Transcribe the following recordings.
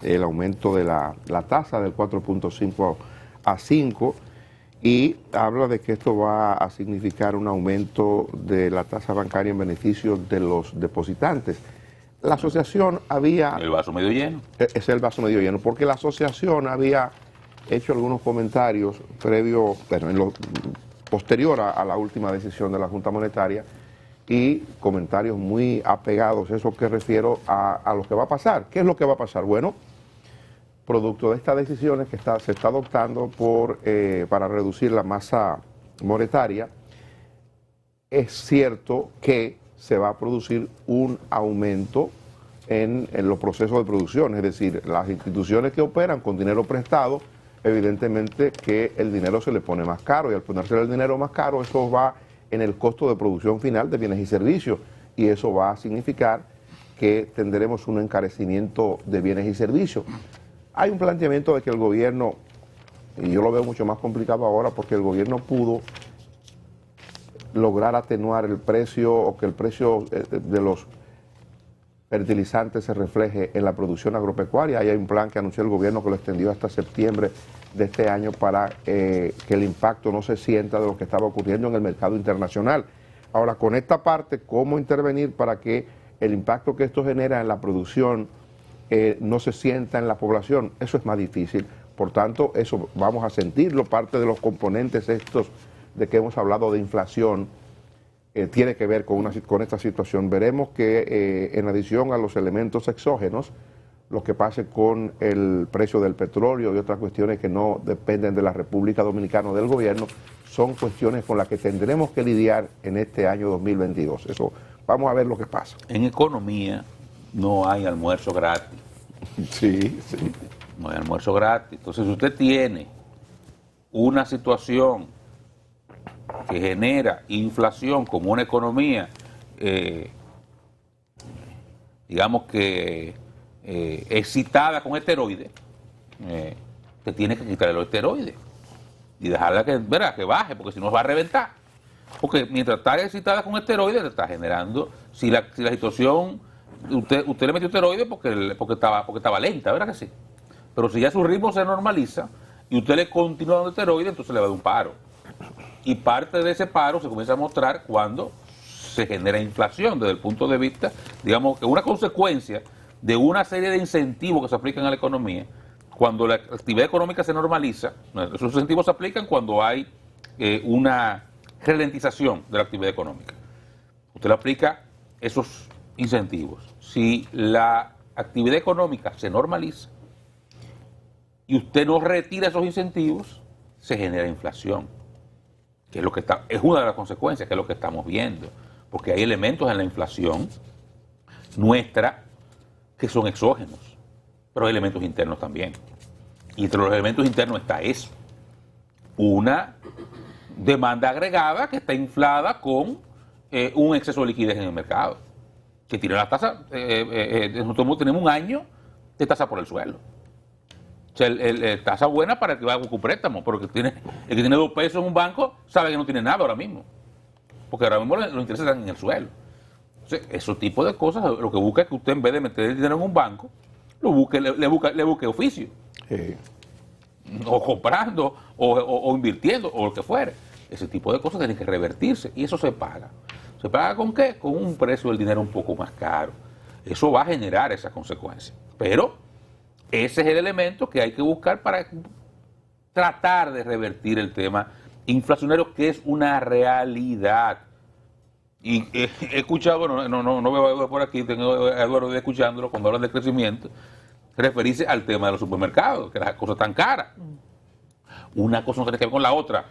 el aumento de la tasa del 4.5 a 5 y habla de que esto va a significar un aumento de la tasa bancaria en beneficio de los depositantes. La asociación había... El vaso medio lleno. Es el vaso medio lleno, porque la asociación había hecho algunos comentarios posterior a la última decisión de la Junta Monetaria y comentarios muy apegados, eso que refiero a lo que va a pasar. ¿Qué es lo que va a pasar? Bueno, producto de estas decisiones que se está adoptando para reducir la masa monetaria, es cierto que se va a producir un aumento en los procesos de producción, es decir, las instituciones que operan con dinero prestado, evidentemente que el dinero se le pone más caro y al ponerse el dinero más caro, eso va en el costo de producción final de bienes y servicios y eso va a significar que tendremos un encarecimiento de bienes y servicios. Hay un planteamiento de que el gobierno, y yo lo veo mucho más complicado ahora porque el gobierno pudo lograr atenuar el precio o que el precio de los fertilizantes se refleje en la producción agropecuaria. Ahí hay un plan que anunció el gobierno que lo extendió hasta septiembre de este año para que el impacto no se sienta de lo que estaba ocurriendo en el mercado internacional. Ahora, con esta parte, ¿cómo intervenir para que el impacto que esto genera en la producción no se sienta en la población? Eso es más difícil. Por tanto, eso vamos a sentirlo. Parte de los componentes estos de que hemos hablado de inflación tiene que ver con esta situación. Veremos que en adición a los elementos exógenos, lo que pase con el precio del petróleo y otras cuestiones que no dependen de la República Dominicana o del gobierno, son cuestiones con las que tendremos que lidiar en este año 2022. Eso, vamos a ver lo que pasa. En economía no hay almuerzo gratis. Sí, sí. No hay almuerzo gratis. Entonces, si usted tiene una situación que genera inflación como una economía, digamos que excitada con esteroides, te tiene que quitar los esteroides y dejarla que baje, porque si no va a reventar. Porque mientras está excitada con esteroides, te está generando, si la situación, usted le metió esteroides porque estaba lenta, ¿verdad que sí? Pero si ya su ritmo se normaliza y usted le continúa dando esteroides, entonces le va a dar un paro. Y parte de ese paro se comienza a mostrar cuando se genera inflación, desde el punto de vista, digamos, que una consecuencia de una serie de incentivos que se aplican a la economía. Cuando la actividad económica se normaliza, esos incentivos se aplican cuando hay una ralentización de la actividad económica. Usted le aplica esos incentivos. Si la actividad económica se normaliza y usted no retira esos incentivos, se genera inflación, que es es una de las consecuencias, que es lo que estamos viendo, porque hay elementos en la inflación nuestra que son exógenos, pero hay elementos internos también. Y entre los elementos internos está eso, una demanda agregada que está inflada con un exceso de liquidez en el mercado, que tiene la tasa, nosotros tenemos un año de tasa por el suelo. O sea, tasa buena para el que va a buscar un préstamo, pero el que tiene 2 pesos en un banco sabe que no tiene nada ahora mismo, porque ahora mismo los intereses están en el suelo. Entonces, esos tipos de cosas, lo que busca es que usted, en vez de meter el dinero en un banco, le busque oficio. Sí. O comprando, o invirtiendo, o lo que fuere. Ese tipo de cosas tienen que revertirse, y eso se paga. ¿Se paga con qué? Con un precio del dinero un poco más caro. Eso va a generar esa consecuencia. Pero ese es el elemento que hay que buscar para tratar de revertir el tema inflacionario, que es una realidad. Y he escuchado, bueno, no veo a Eduardo por aquí, tengo a Eduardo escuchándolo cuando hablan de crecimiento, referirse al tema de los supermercados, que las cosas están caras. Una cosa no tiene que ver con la otra.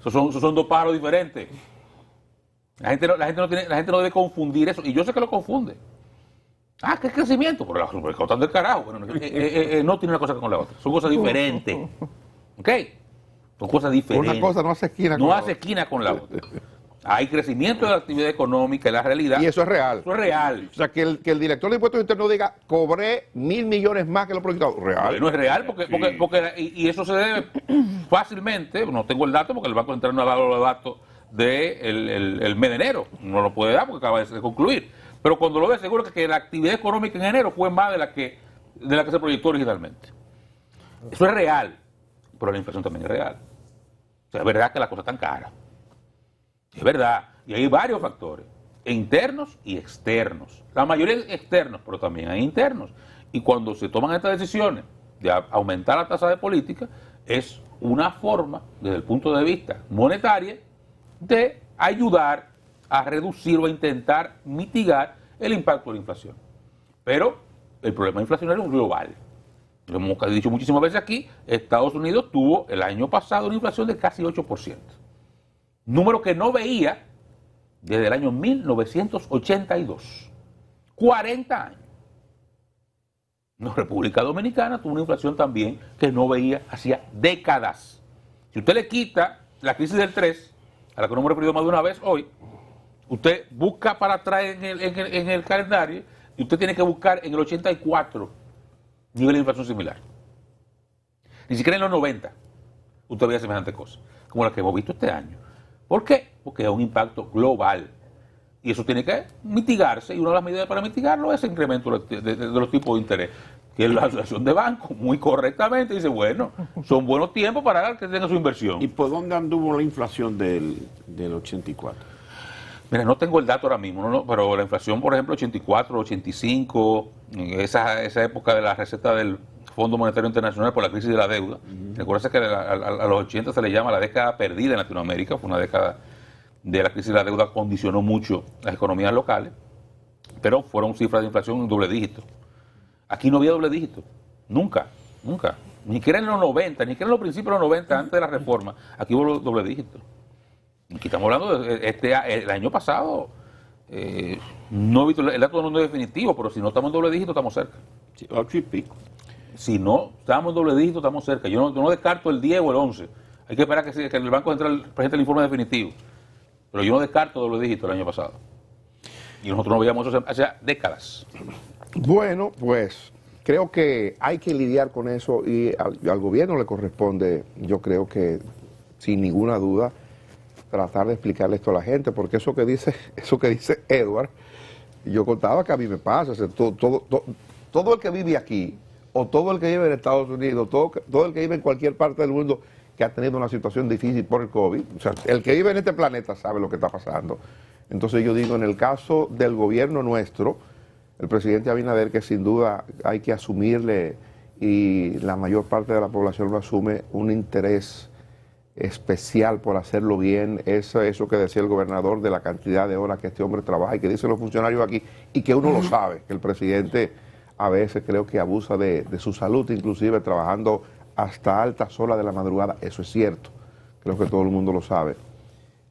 Esos son 2 pájaros diferentes. La gente no debe confundir eso, y yo sé que lo confunde. Ah, ¿qué crecimiento? Pero los supermercados están del carajo. Bueno, no tiene una cosa con la otra, son cosas diferentes. ¿Ok? Son cosas diferentes. Una cosa no hace esquina con la otra. No hace esquina con la otra. Hay crecimiento de la actividad económica, es la realidad. Y eso es real. Eso es real. O sea, que el director de impuestos internos diga, cobré 1.000 millones más que lo proyectado. Real. No es real, porque eso se debe fácilmente, no tengo el dato, porque el Banco Central no ha dado los datos del mes de enero. No lo puede dar porque acaba de concluir. Pero cuando lo ve, seguro que la actividad económica en enero fue más de la que de la que se proyectó originalmente. Eso es real, pero la inflación también es real. O sea, es verdad que la cosa es tan cara. Es verdad. Y hay varios factores, internos y externos. La mayoría externos, pero también hay internos. Y cuando se toman estas decisiones de aumentar la tasa de política, es una forma, desde el punto de vista monetario, de ayudar a reducir o a intentar mitigar el impacto de la inflación. Pero el problema inflacionario es global. Lo hemos dicho muchísimas veces aquí, Estados Unidos tuvo el año pasado una inflación de casi 8%. Número que no veía desde el año 1982. 40 años. La República Dominicana tuvo una inflación también que no veía hacía décadas. Si usted le quita la crisis del 3, a la que no hemos referido más de una vez hoy, usted busca para atrás en el calendario y usted tiene que buscar en el 84 nivel de inflación similar. Ni siquiera en los 90 usted veía semejante cosa, como la que hemos visto este año. ¿Por qué? Porque es un impacto global. Y eso tiene que mitigarse, y una de las medidas para mitigarlo es el incremento de los tipos de interés. Que la Asociación de Bancos muy correctamente dice, bueno, son buenos tiempos para que tengan su inversión. ¿Y por dónde anduvo la inflación del 84? Mira, no tengo el dato ahora mismo, pero la inflación, por ejemplo, 84, 85, esa época de la receta del Fondo Monetario Internacional por la crisis de la deuda. Recuerda que a los 80 se le llama la década perdida en Latinoamérica, fue una década de la crisis de la deuda, condicionó mucho las economías locales, pero fueron cifras de inflación en doble dígito. Aquí no había doble dígito, nunca, ni siquiera en los 90, ni siquiera en los principios de los 90, antes de la reforma, aquí hubo doble dígito. Aquí estamos hablando de el año pasado, no he visto, el dato no es definitivo, pero si no estamos en doble dígito, estamos cerca. Sí, 8 y pico. Si no estamos en doble dígito, estamos cerca. Yo no descarto el 10 o el 11. Hay que esperar que el Banco Central presente el informe definitivo. Pero yo no descarto doble dígito el año pasado. Y nosotros no veíamos eso hace décadas. Bueno, pues creo que hay que lidiar con eso y al gobierno le corresponde, yo creo que sin ninguna duda, tratar de explicarle esto a la gente, porque eso que dice Edward, yo contaba que a mí me pasa, o sea, todo el que vive aquí, o todo el que vive en Estados Unidos, todo el que vive en cualquier parte del mundo que ha tenido una situación difícil por el COVID, o sea, el que vive en este planeta sabe lo que está pasando. Entonces yo digo, en el caso del gobierno nuestro, el presidente Abinader, que sin duda hay que asumirle, y la mayor parte de la población lo asume, un interés especial por hacerlo bien, eso que decía el gobernador de la cantidad de horas que este hombre trabaja y que dicen los funcionarios aquí, y que uno lo sabe, que el presidente a veces creo que abusa de su salud, inclusive trabajando hasta altas horas de la madrugada. Eso es cierto, creo que todo el mundo lo sabe.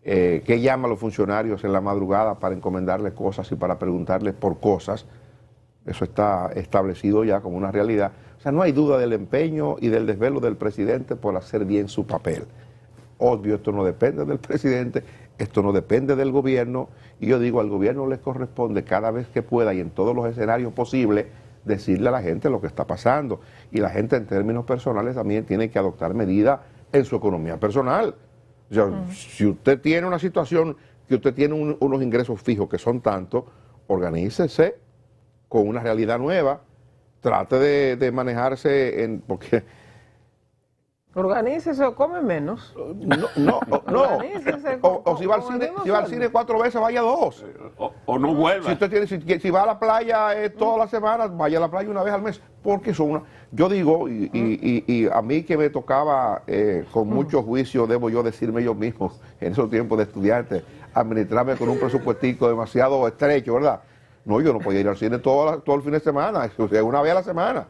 ¿Qué llama a los funcionarios en la madrugada para encomendarles cosas y para preguntarles por cosas? Eso está establecido ya como una realidad. O sea, no hay duda del empeño y del desvelo del presidente por hacer bien su papel. Obvio, esto no depende del presidente, esto no depende del gobierno, y yo digo, al gobierno les corresponde cada vez que pueda y en todos los escenarios posibles decirle a la gente lo que está pasando, y la gente en términos personales también tiene que adoptar medidas en su economía personal. O sea, si usted tiene una situación que usted tiene unos ingresos fijos que son tantos, organícese con una realidad nueva, trate de manejarse porque Organícese o come menos. no. Organícese, O si va al cine 4 veces, vaya 2. O no vuelva. Si va a la playa todas las semanas, vaya a la playa una vez al mes. Porque yo digo, y a mí que me tocaba con mucho juicio, debo yo decirme yo mismo, en esos tiempos de estudiante, administrarme con un presupuestico demasiado estrecho, ¿verdad? No, yo no podía ir al cine todo el fin de semana, una vez a la semana.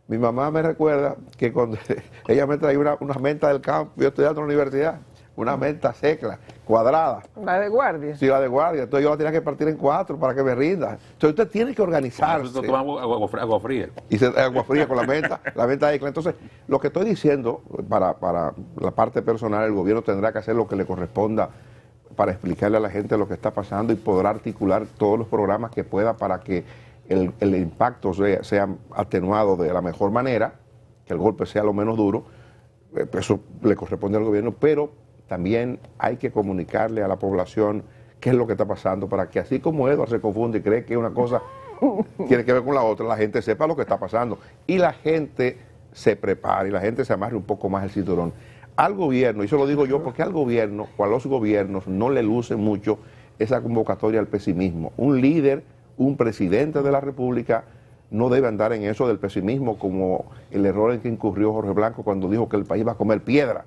Mi mamá me recuerda que cuando ella me traía una menta del campo, yo estudiando en la universidad, una menta seca, cuadrada. ¿La de guardia? Sí, la de guardia. Entonces yo la tenía que partir en 4 para que me rinda. Entonces usted tiene que organizarse. Entonces tomamos agua fría. Y agua fría con la menta extra. Entonces, lo que estoy diciendo, para la parte personal, el gobierno tendrá que hacer lo que le corresponda para explicarle a la gente lo que está pasando y podrá articular todos los programas que pueda para que el impacto sea atenuado de la mejor manera, que el golpe sea lo menos duro. Eso le corresponde al gobierno, pero también hay que comunicarle a la población qué es lo que está pasando para que, así como Edward se confunde y cree que es una cosa tiene que ver con la otra, la gente sepa lo que está pasando y la gente se prepare y la gente se amarre un poco más el cinturón. Al gobierno, y eso lo digo yo porque al gobierno o a los gobiernos no le luce mucho esa convocatoria al pesimismo. Un líder, un presidente de la República no debe andar en eso del pesimismo como el error en que incurrió Jorge Blanco cuando dijo que el país va a comer piedra.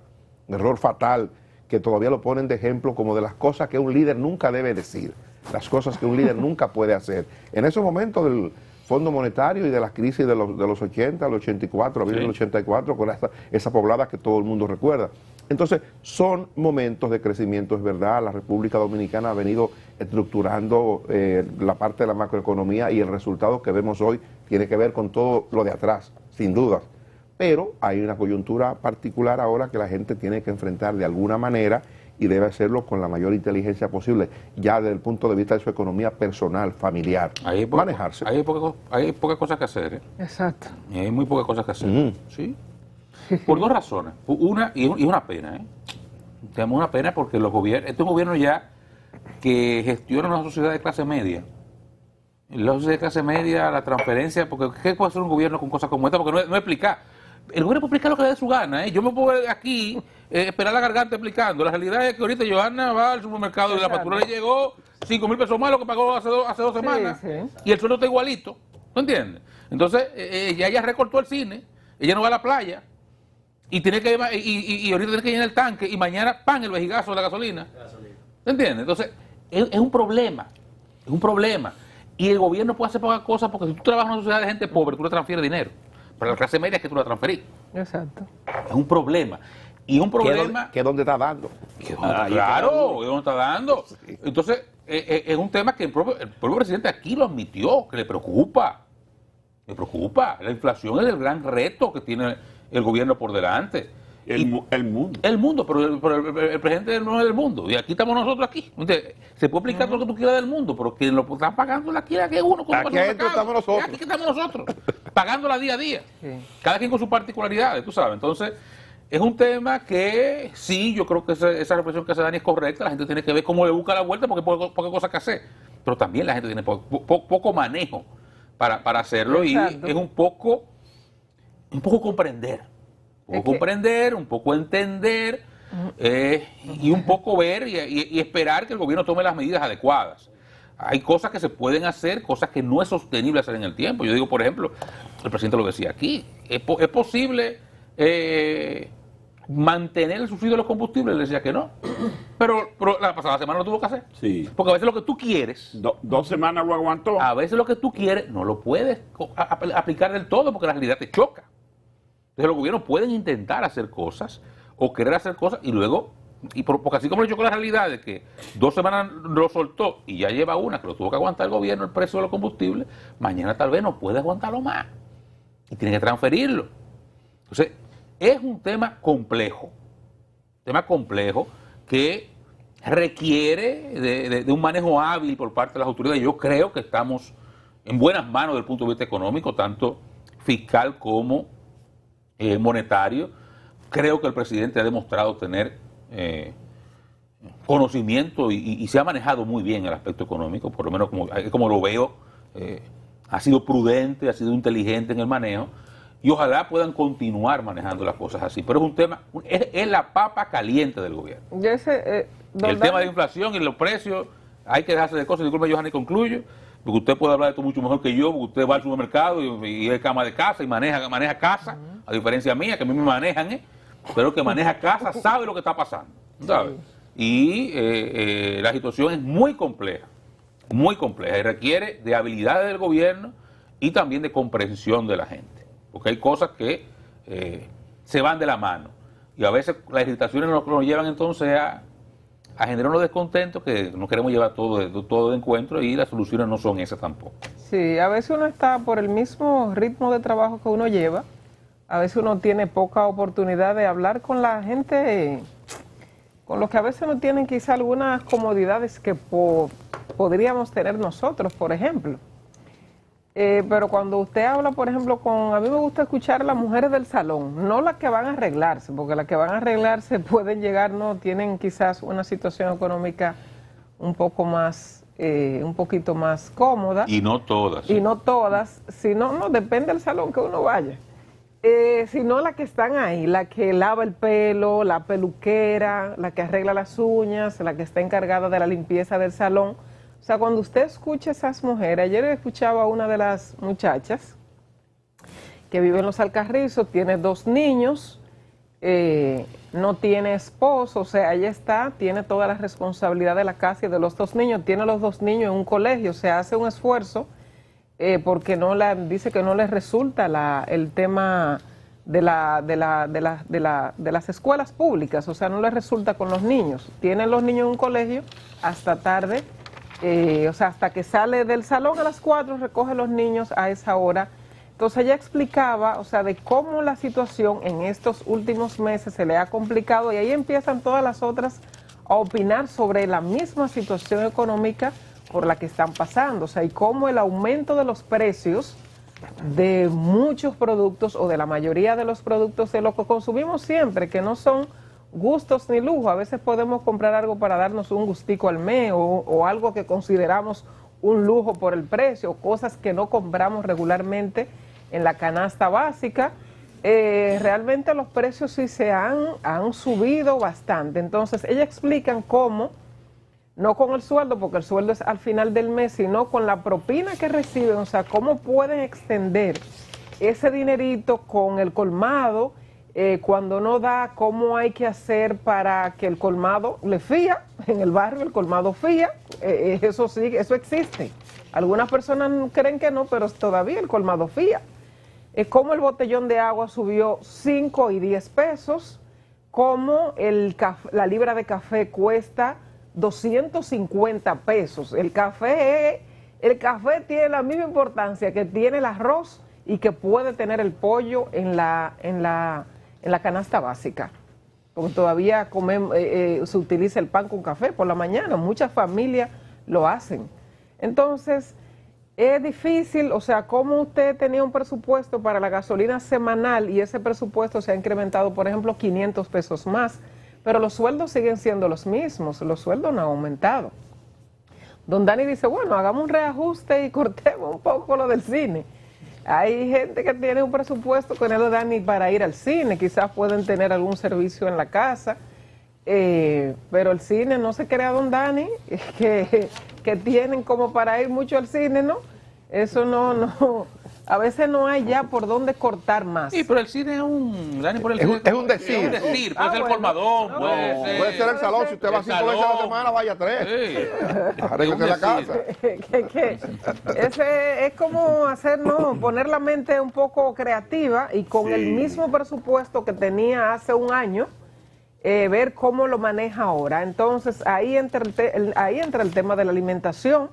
Un error fatal que todavía lo ponen de ejemplo como de las cosas que un líder nunca debe decir, las cosas que un líder nunca puede hacer. En esos momentos del Fondo Monetario y de las crisis de los 80, el 84, abril del 84, con esa poblada que todo el mundo recuerda. Entonces, son momentos de crecimiento, es verdad, la República Dominicana ha venido estructurando la parte de la macroeconomía y el resultado que vemos hoy tiene que ver con todo lo de atrás, sin duda. Pero hay una coyuntura particular ahora que la gente tiene que enfrentar de alguna manera y debe hacerlo con la mayor inteligencia posible, ya desde el punto de vista de su economía personal, familiar, manejarse. Hay pocas cosas que hacer, ¿eh? Exacto. Hay muy pocas cosas que hacer. ¿Sí? Por dos razones. Una, y una pena, ¿eh? Tenemos una pena porque los gobiernos, este es un gobierno ya que gestiona una sociedad de clase media. La sociedad de clase media, la transferencia, porque ¿qué puede hacer un gobierno con cosas como esta? Porque no explicar. El gobierno puede explicar lo que le dé su gana, ¿eh? Yo me puedo aquí esperar la garganta explicando. La realidad es que ahorita Johanna va al supermercado y la factura le llegó 5.000 pesos más lo que pagó hace dos semanas. Sí. Y el sueldo está igualito. ¿No entiendes? Entonces, ella recortó el cine, ella no va a la playa y tiene que y ahorita tiene que llenar el tanque y mañana pan el vejigazo de la gasolina. ¿No entiendes? Entonces, es un problema. Es un problema. Y el gobierno puede hacer pocas cosas porque si tú trabajas en una sociedad de gente pobre, tú le transfieres dinero. Para la clase media es que tú la transferís. Exacto. Es un problema. Y un problema... ¿Qué dónde está dando? Claro, ¿qué dónde está dando? Sí. Entonces, es un tema que el propio presidente aquí lo admitió, que le preocupa. Le preocupa. La inflación es el gran reto que tiene el gobierno por delante. El mundo. El mundo, pero el presidente no es del mundo. Y aquí estamos nosotros aquí. Entonces, se puede explicar todo lo que tú quieras del mundo, pero quien lo está pagando la quiera que es uno. Aquí estamos nosotros. Aquí estamos nosotros, pagándola día a día. Sí. Cada quien con sus particularidades, tú sabes. Entonces, es un tema que sí, yo creo que esa reflexión que hace Dani es correcta. La gente tiene que ver cómo le busca la vuelta porque hay poca cosa que hacer. Pero también la gente tiene poco manejo para hacerlo. Exacto. Y es un poco comprender. Un poco comprender, un poco entender y un poco ver y esperar que el gobierno tome las medidas adecuadas. Hay cosas que se pueden hacer, cosas que no es sostenible hacer en el tiempo. Yo digo, por ejemplo, el presidente lo decía aquí, ¿es posible mantener el subsidio de los combustibles? Le decía que no. Pero la pasada semana lo tuvo que hacer. Sí. Porque a veces lo que tú quieres... 2 semanas lo aguantó. A veces lo que tú quieres no lo puedes aplicar del todo porque la realidad te choca. Entonces los gobiernos pueden intentar hacer cosas o querer hacer cosas y luego, porque así como le chocó la realidad de que 2 semanas lo soltó y ya lleva una que lo tuvo que aguantar el gobierno, el precio de los combustibles, mañana tal vez no puede aguantarlo más y tiene que transferirlo. Entonces, es un tema complejo que requiere de un manejo hábil por parte de las autoridades. Yo creo que estamos en buenas manos desde el punto de vista económico, tanto fiscal como monetario. Creo que el presidente ha demostrado tener conocimiento y se ha manejado muy bien el aspecto económico, por lo menos como lo veo, ha sido prudente, ha sido inteligente en el manejo y ojalá puedan continuar manejando las cosas así. Pero es un tema, es la papa caliente del gobierno. El tema de inflación y los precios, hay que dejarse de cosas. Disculpe, Johanny, concluyo. Porque usted puede hablar de esto mucho mejor que yo, porque usted va al supermercado y es cama de casa y maneja casa, a diferencia mía, que a mí me manejan, pero el que maneja casa sabe lo que está pasando, ¿sabes? Y la situación es muy compleja y requiere de habilidades del gobierno y también de comprensión de la gente, porque hay cosas que se van de la mano y a veces las irritaciones nos llevan entonces a generar unos descontentos que no queremos llevar todo de encuentro y las soluciones no son esas tampoco. Sí, a veces uno está por el mismo ritmo de trabajo que uno lleva, a veces uno tiene poca oportunidad de hablar con la gente, con los que a veces no tienen quizá algunas comodidades que podríamos tener nosotros, por ejemplo. Pero cuando usted habla, por ejemplo, a mí me gusta escuchar a las mujeres del salón, no las que van a arreglarse, porque las que van a arreglarse pueden llegar, no tienen quizás una situación económica un poco más un poquito más cómoda. Y no todas. Y no todas, sino, no, depende del salón que uno vaya. Sino las que están ahí, la que lava el pelo, la peluquera, la que arregla las uñas, la que está encargada de la limpieza del salón. O sea, cuando usted escucha a esas mujeres, ayer escuchaba a una de las muchachas que vive en Los Alcarrizos, tiene 2 niños, no tiene esposo, o sea, ella tiene toda la responsabilidad de la casa y de los 2 niños, tiene los 2 niños en un colegio, o sea, hace un esfuerzo porque dice que no les resulta el tema de las escuelas públicas, o sea, no les resulta con los niños. Tienen los niños en un colegio hasta tarde, o sea, hasta que sale del salón a las 4, recoge los niños a esa hora. Entonces ella explicaba, o sea, de cómo la situación en estos últimos meses se le ha complicado y ahí empiezan todas las otras a opinar sobre la misma situación económica por la que están pasando, o sea, y cómo el aumento de los precios de muchos productos o de la mayoría de los productos de lo que consumimos siempre, que no son gustos ni lujo, a veces podemos comprar algo para darnos un gustico al mes o algo que consideramos un lujo por el precio, cosas que no compramos regularmente en la canasta básica. Realmente los precios sí se han subido bastante. Entonces, ellas explican cómo, no con el sueldo, porque el sueldo es al final del mes, sino con la propina que reciben, o sea, cómo pueden extender ese dinerito con el colmado, cuando no da, cómo hay que hacer para que el colmado le fía, en el barrio el colmado fía, eso sí, eso existe. Algunas personas creen que no, pero todavía el colmado fía. Cómo el botellón de agua subió 5 y 10 pesos, cómo la libra de café cuesta 250 pesos. El café tiene la misma importancia que tiene el arroz y que puede tener el pollo en la canasta básica. Porque todavía se utiliza el pan con café por la mañana, muchas familias lo hacen. Entonces, es difícil, o sea, como usted tenía un presupuesto para la gasolina semanal y ese presupuesto se ha incrementado, por ejemplo, 500 pesos más, pero los sueldos siguen siendo los mismos, los sueldos no han aumentado. Don Dani dice, bueno, hagamos un reajuste y cortemos un poco lo del cine. Hay gente que tiene un presupuesto que no le da ni para ir al cine, quizás pueden tener algún servicio en la casa, pero el cine no se crea, don Dani, que tienen como para ir mucho al cine, ¿no? Eso no, a veces no hay ya por dónde cortar más. Sí, pero el cine es un... Dani, por el Es cine, un- es un decir. Es un decir, puede ser el bueno. colmadón, No, Puede ser el salón, si usted va el 5 veces a la salón. semana, vaya 3. Sí. Arréglese la casa. Ese es como hacer, ¿no? Poner la mente un poco creativa y con el mismo presupuesto que tenía hace un año, ver cómo lo maneja ahora. Entonces, ahí entra el tema de la alimentación,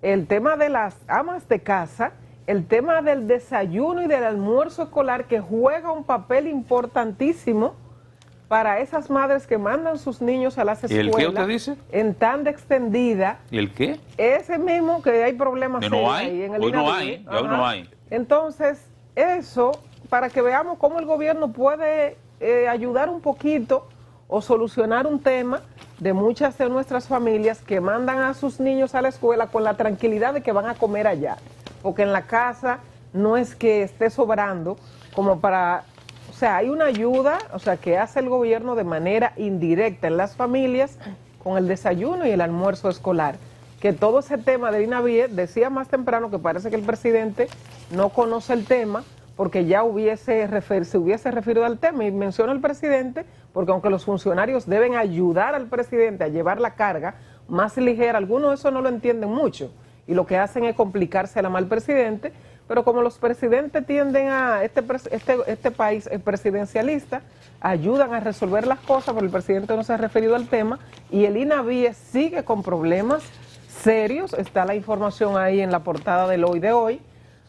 el tema de las amas de casa, el tema del desayuno y del almuerzo escolar, que juega un papel importantísimo para esas madres que mandan sus niños a las ¿Y el escuelas. qué usted dice? En tanda extendida. ¿Y el qué? Ese mismo que hay problemas Que no serios hay, ahí en el hoy no INAVI. hay, ya hoy no Ajá. hay. Entonces, eso, para que veamos cómo el gobierno puede ayudar un poquito o solucionar un tema de muchas de nuestras familias que mandan a sus niños a la escuela con la tranquilidad de que van a comer allá, porque en la casa no es que esté sobrando como para, o sea, hay una ayuda, o sea, que hace el gobierno de manera indirecta en las familias con el desayuno y el almuerzo escolar, que todo ese tema de INAVIE, decía más temprano que parece que el presidente no conoce el tema, porque ya se hubiese referido al tema, y menciona el presidente, porque aunque los funcionarios deben ayudar al presidente a llevar la carga más ligera, algunos de eso no lo entienden mucho, y lo que hacen es complicarse la mal presidente, pero como los presidentes tienden a, este país es presidencialista, ayudan a resolver las cosas, pero el presidente no se ha referido al tema, y el INAVIE sigue con problemas serios, está la información ahí en la portada del Hoy de Hoy,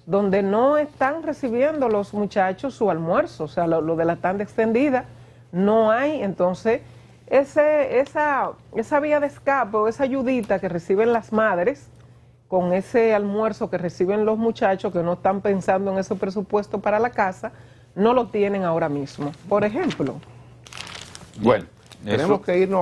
donde no están recibiendo los muchachos su almuerzo, o sea, lo de la tanda extendida, no hay. Entonces, esa vía de escape o esa ayudita que reciben las madres con ese almuerzo que reciben los muchachos que no están pensando en ese presupuesto para la casa, no lo tienen ahora mismo. Por ejemplo. Bueno, Eso. tenemos que irnos